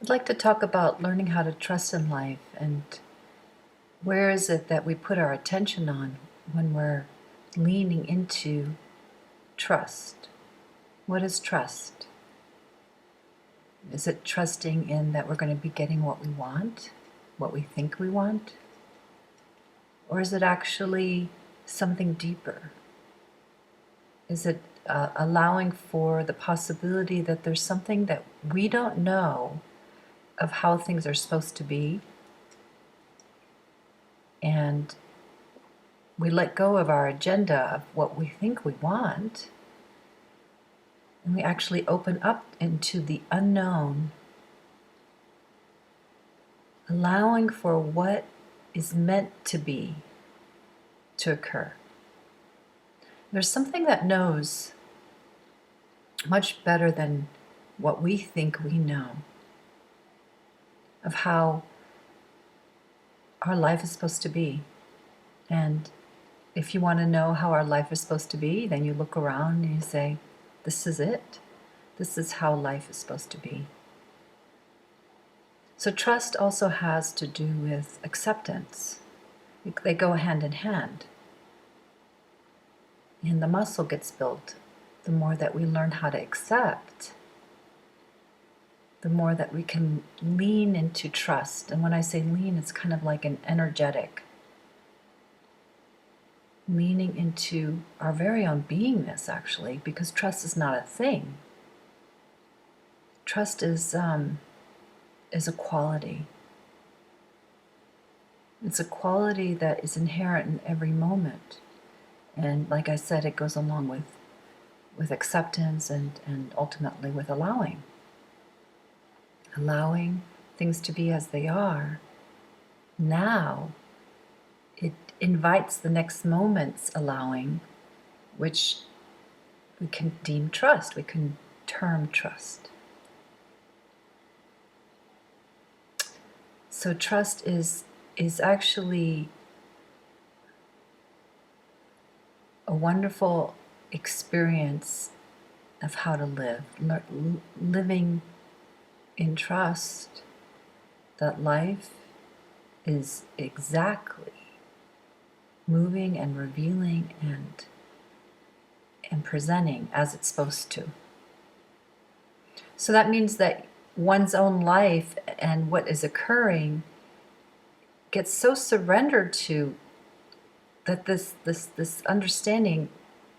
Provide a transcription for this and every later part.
I'd like to talk about learning how to trust in life, and where is it that we put our attention on when we're leaning into trust. What is trust? Is it trusting in that we're going to be getting what we want, what we think we want? Or is it actually something deeper? Is it allowing for the possibility that there's something that we don't know of how things are supposed to be, and we let go of our agenda of what we think we want, and we actually open up into the unknown, allowing for what is meant to be to occur. There's something that knows much better than what we think we know of how our life is supposed to be. And if you want to know how our life is supposed to be, then you look around and you say, this is it. This is how life is supposed to be. So trust also has to do with acceptance. They go hand in hand. And the muscle gets built the more that we learn how to accept, the more that we can lean into trust. And when I say lean, it's kind of like an energetic leaning into our very own beingness, actually, because trust is not a thing. Trust is a quality. It's a quality that is inherent in every moment. And like I said, it goes along with acceptance and ultimately with allowing. Allowing things to be as they are. Now, it invites the next moment's allowing, which we can deem trust, we can term trust. So trust is actually a wonderful experience of how to live, living in trust that life is exactly moving and revealing and presenting as it's supposed to. So that means that one's own life and what is occurring gets so surrendered to that this understanding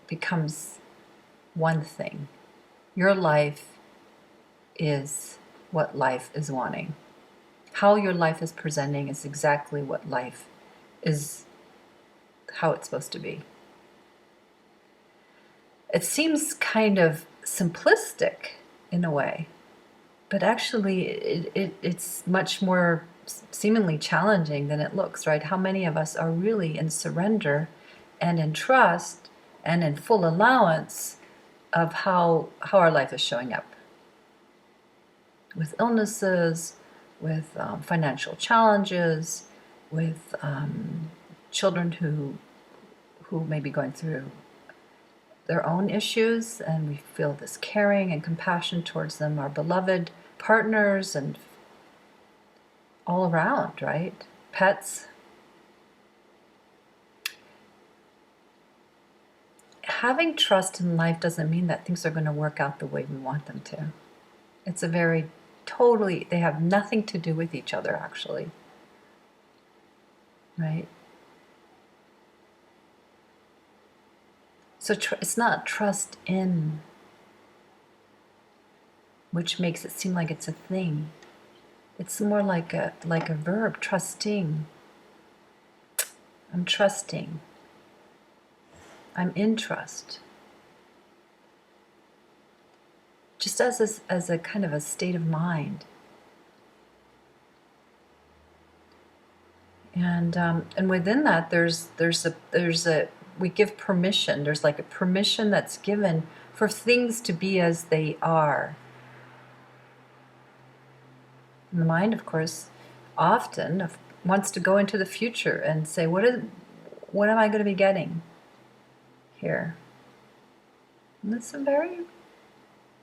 becomes one thing. Your life is what life is wanting. How your life is presenting is exactly what life is, how it's supposed to be. It seems kind of simplistic in a way, but actually it's much more seemingly challenging than it looks, right? How many of us are really in surrender and in trust and in full allowance of how our life is showing up? With illnesses, with financial challenges, with children who may be going through their own issues, and we feel this caring and compassion towards them, our beloved partners, and all around, right? Pets. Having trust in life doesn't mean that things are going to work out the way we want them to. It's a very totally, they have nothing to do with each other, actually. Right? So it's not trust in, which makes it seem like it's a thing. It's more like a verb, trusting. I'm trusting. I'm in trust. Just as a kind of a state of mind. And within that, there's a we give permission. There's like a permission that's given for things to be as they are. And the mind, of course, often wants to go into the future and say, what am I going to be getting here? And it's a very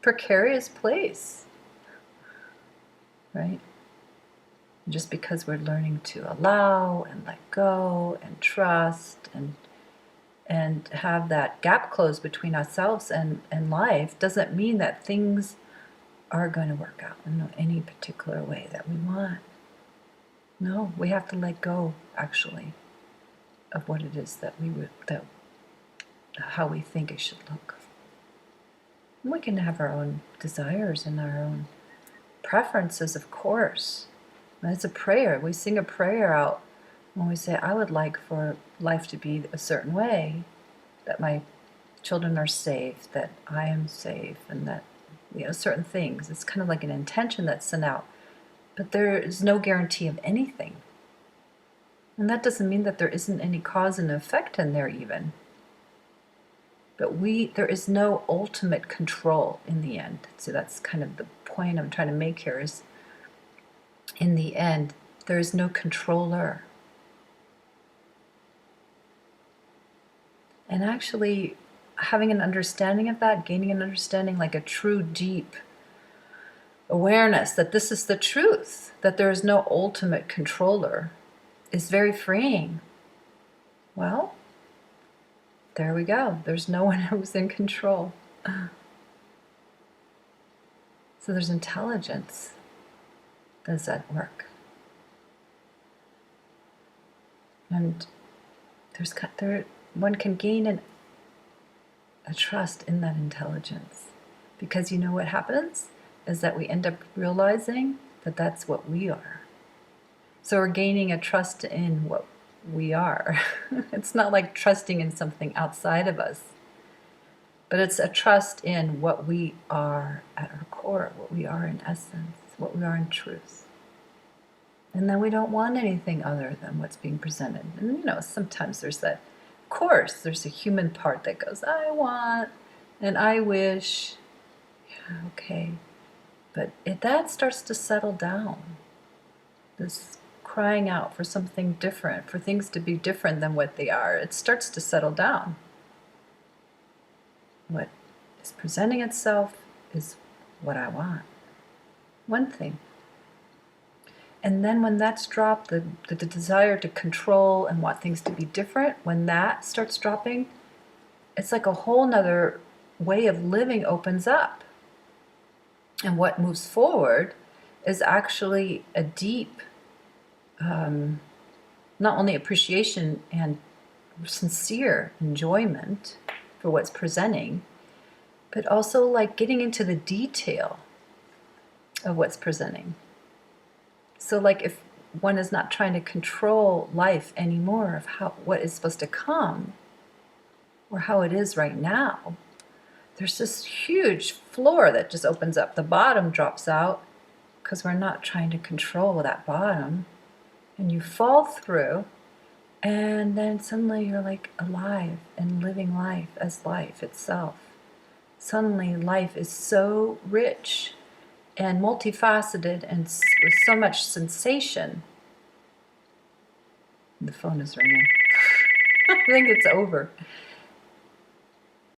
precarious place, right? Just because we're learning to allow and let go and trust and have that gap closed between ourselves and life doesn't mean that things are going to work out in any particular way that we want. No, we have to let go, actually, of what it is that how we think it should look. And we can have our own desires and our own preferences, of course. And it's a prayer. We sing a prayer out when we say, I would like for life to be a certain way, that my children are safe, that I am safe, and that, certain things. It's kind of like an intention that's sent out. But there is no guarantee of anything. And that doesn't mean that there isn't any cause and effect in there even. But there is no ultimate control in the end. So that's kind of the point I'm trying to make here is, in the end, there is no controller. And actually, having an understanding of that, gaining an understanding, like a true, deep awareness that this is the truth, that there is no ultimate controller, is very freeing. Well, there we go. There's no one who's in control. So there's intelligence that's at work. And one can gain a trust in that intelligence. Because you know what happens is that we end up realizing that that's what we are. So we're gaining a trust in what we are. It's not like trusting in something outside of us, but it's a trust in what we are at our core, what we are in essence, what we are in truth. And then we don't want anything other than what's being presented. And sometimes there's that, of course, there's a human part that goes, I want, and I wish. Yeah, okay. But that starts to settle down. This crying out for something different, for things to be different than what they are, it starts to settle down. What is presenting itself is what I want. One thing. And then when that's dropped, the desire to control and want things to be different, when that starts dropping, it's like a whole nother way of living opens up. And what moves forward is actually a deep, not only appreciation and sincere enjoyment for what's presenting, but also like getting into the detail of what's presenting. So like if one is not trying to control life anymore of what is supposed to come or how it is right now, there's this huge floor that just opens up. The bottom drops out because we're not trying to control that bottom. And you fall through, and then suddenly you're like alive and living life as life itself. Suddenly life is so rich and multifaceted and with so much sensation. The phone is ringing. I think it's over.